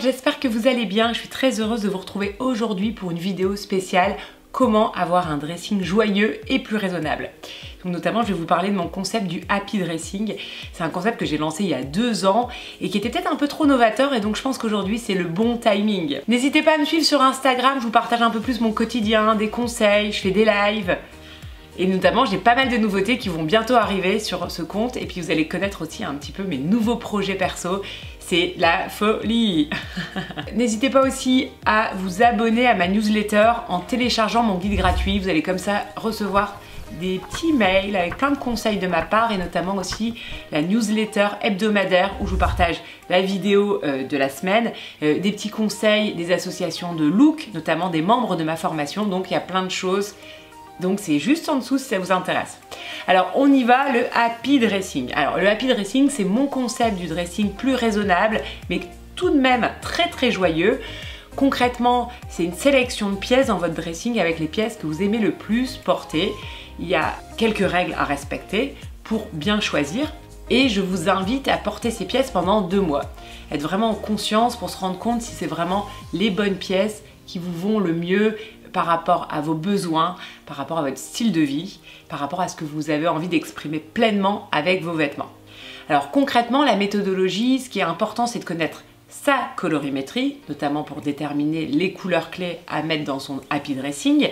j'espère que vous allez bien. Je suis très heureuse de vous retrouver aujourd'hui pour une vidéo spéciale comment avoir un dressing joyeux et plus raisonnable. Donc notamment, je vais vous parler de mon concept du happy dressing. C'est un concept que j'ai lancé il y a 2 ans et qui était peut-être un peu trop novateur, et donc je pense qu'aujourd'hui c'est le bon timing. N'hésitez pas à me suivre sur Instagram, je vous partage un peu plus mon quotidien, des conseils, je fais des lives. Et notamment, j'ai pas mal de nouveautés qui vont bientôt arriver sur ce compte, et puis vous allez connaître aussi un petit peu mes nouveaux projets perso. C'est la folie. N'hésitez pas aussi à vous abonner à ma newsletter en téléchargeant mon guide gratuit. Vous allez comme ça recevoir des petits mails avec plein de conseils de ma part, et notamment aussi la newsletter hebdomadaire où je vous partage la vidéo de la semaine, des petits conseils des associations de look, notamment des membres de ma formation. Donc il y a plein de choses. Donc c'est juste en dessous si ça vous intéresse. Alors on y va, le happy dressing. Alors le happy dressing, c'est mon concept du dressing plus raisonnable, mais tout de même très joyeux. Concrètement, c'est une sélection de pièces dans votre dressing avec les pièces que vous aimez le plus porter. Il y a quelques règles à respecter pour bien choisir, et je vous invite à porter ces pièces pendant 2 mois. Être vraiment en conscience pour se rendre compte si c'est vraiment les bonnes pièces qui vous vont le mieux par rapport à vos besoins, par rapport à votre style de vie, par rapport à ce que vous avez envie d'exprimer pleinement avec vos vêtements. Alors concrètement, la méthodologie, ce qui est important, c'est de connaître sa colorimétrie, notamment pour déterminer les couleurs clés à mettre dans son happy dressing,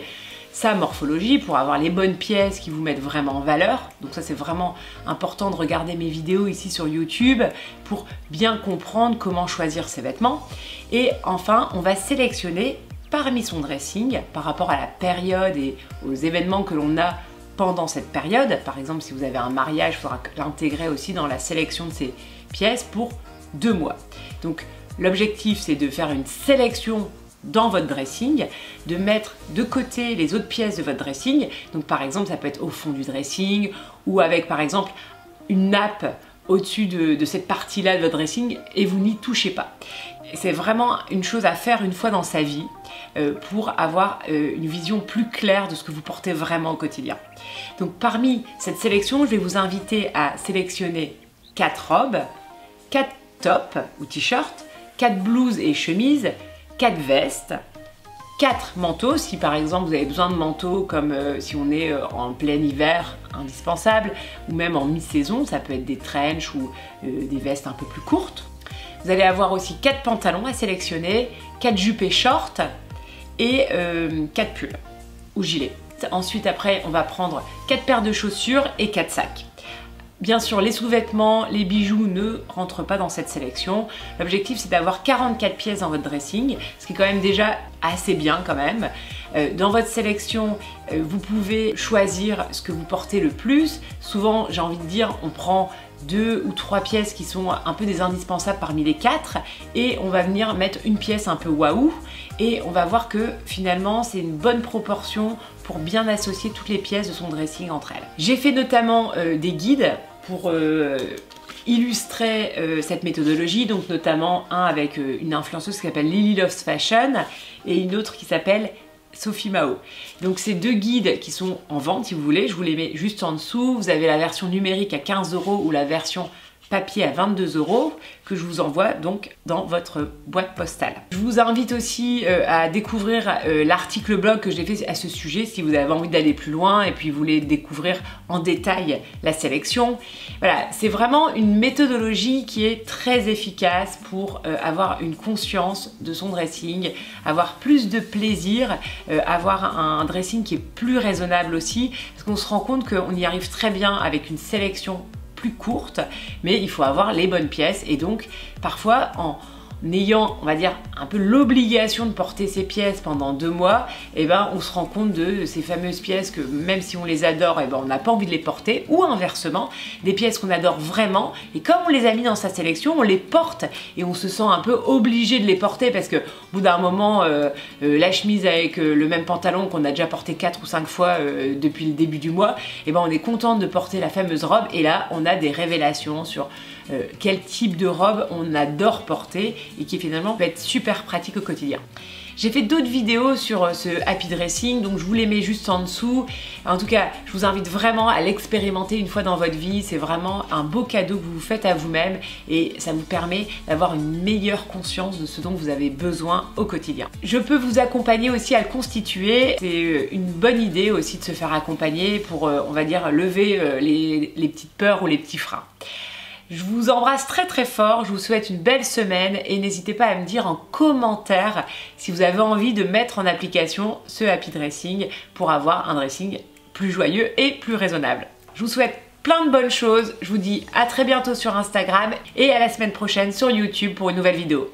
sa morphologie pour avoir les bonnes pièces qui vous mettent vraiment en valeur. Donc ça, c'est vraiment important de regarder mes vidéos ici sur YouTube pour bien comprendre comment choisir ses vêtements. Et enfin, on va sélectionner parmi son dressing, par rapport à la période et aux événements que l'on a pendant cette période. Par exemple, si vous avez un mariage, il faudra l'intégrer aussi dans la sélection de ces pièces pour 2 mois. Donc l'objectif, c'est de faire une sélection dans votre dressing, de mettre de côté les autres pièces de votre dressing. Donc par exemple, ça peut être au fond du dressing, ou avec par exemple une nappe au-dessus de cette partie-là de votre dressing, et vous n'y touchez pas. C'est vraiment une chose à faire une fois dans sa vie pour avoir une vision plus claire de ce que vous portez vraiment au quotidien. Donc parmi cette sélection, je vais vous inviter à sélectionner 4 robes, 4 tops ou t-shirts, 4 blouses et chemises, 4 vestes, 4 manteaux, si par exemple vous avez besoin de manteaux comme si on est en plein hiver, indispensable, ou même en mi-saison, ça peut être des trench ou des vestes un peu plus courtes. Vous allez avoir aussi 4 pantalons à sélectionner, 4 jupes et shorts et 4 pulls ou gilets. Ensuite, après, on va prendre 4 paires de chaussures et 4 sacs. Bien sûr, les sous-vêtements, les bijoux ne rentrent pas dans cette sélection. L'objectif, c'est d'avoir 44 pièces dans votre dressing, ce qui est quand même déjà assez bien quand même. Dans votre sélection, vous pouvez choisir ce que vous portez le plus. Souvent, j'ai envie de dire, on prend 2 ou 3 pièces qui sont un peu des indispensables parmi les 4, et on va venir mettre une pièce un peu waouh, et on va voir que finalement c'est une bonne proportion pour bien associer toutes les pièces de son dressing entre elles. J'ai fait notamment des guides pour illustrer cette méthodologie, donc notamment un avec une influenceuse qui s'appelle Lily Loves Fashion et une autre qui s'appelle Sophie Mao. Donc ces 2 guides qui sont en vente, si vous voulez, je vous les mets juste en dessous. Vous avez la version numérique à 15 € ou la version papier à 22 € que je vous envoie donc dans votre boîte postale. Je vous invite aussi à découvrir l'article blog que j'ai fait à ce sujet si vous avez envie d'aller plus loin et puis vous voulez découvrir en détail la sélection. Voilà, c'est vraiment une méthodologie qui est très efficace pour avoir une conscience de son dressing, avoir plus de plaisir, avoir un dressing qui est plus raisonnable aussi, parce qu'on se rend compte qu'on y arrive très bien avec une sélection plus courte, mais il faut avoir les bonnes pièces, et donc parfois en ayant, on va dire, un peu l'obligation de porter ces pièces pendant 2 mois, et ben on se rend compte de ces fameuses pièces que même si on les adore, et ben on n'a pas envie de les porter, ou inversement, des pièces qu'on adore vraiment, et comme on les a mis dans sa sélection, on les porte et on se sent un peu obligé de les porter, parce que au bout d'un moment, la chemise avec le même pantalon qu'on a déjà porté 4 ou 5 fois depuis le début du mois, et ben on est contente de porter la fameuse robe, et là on a des révélations sur quel type de robe on adore porter et qui finalement peut être super pratique au quotidien. J'ai fait d'autres vidéos sur ce happy dressing, donc je vous les mets juste en dessous. En tout cas, je vous invite vraiment à l'expérimenter une fois dans votre vie. C'est vraiment un beau cadeau que vous vous faites à vous-même et ça vous permet d'avoir une meilleure conscience de ce dont vous avez besoin au quotidien. Je peux vous accompagner aussi à le constituer. C'est une bonne idée aussi de se faire accompagner pour, on va dire, lever les petites peurs ou les petits freins. Je vous embrasse très très fort, je vous souhaite une belle semaine et n'hésitez pas à me dire en commentaire si vous avez envie de mettre en application ce happy dressing pour avoir un dressing plus joyeux et plus raisonnable. Je vous souhaite plein de bonnes choses, je vous dis à très bientôt sur Instagram et à la semaine prochaine sur YouTube pour une nouvelle vidéo.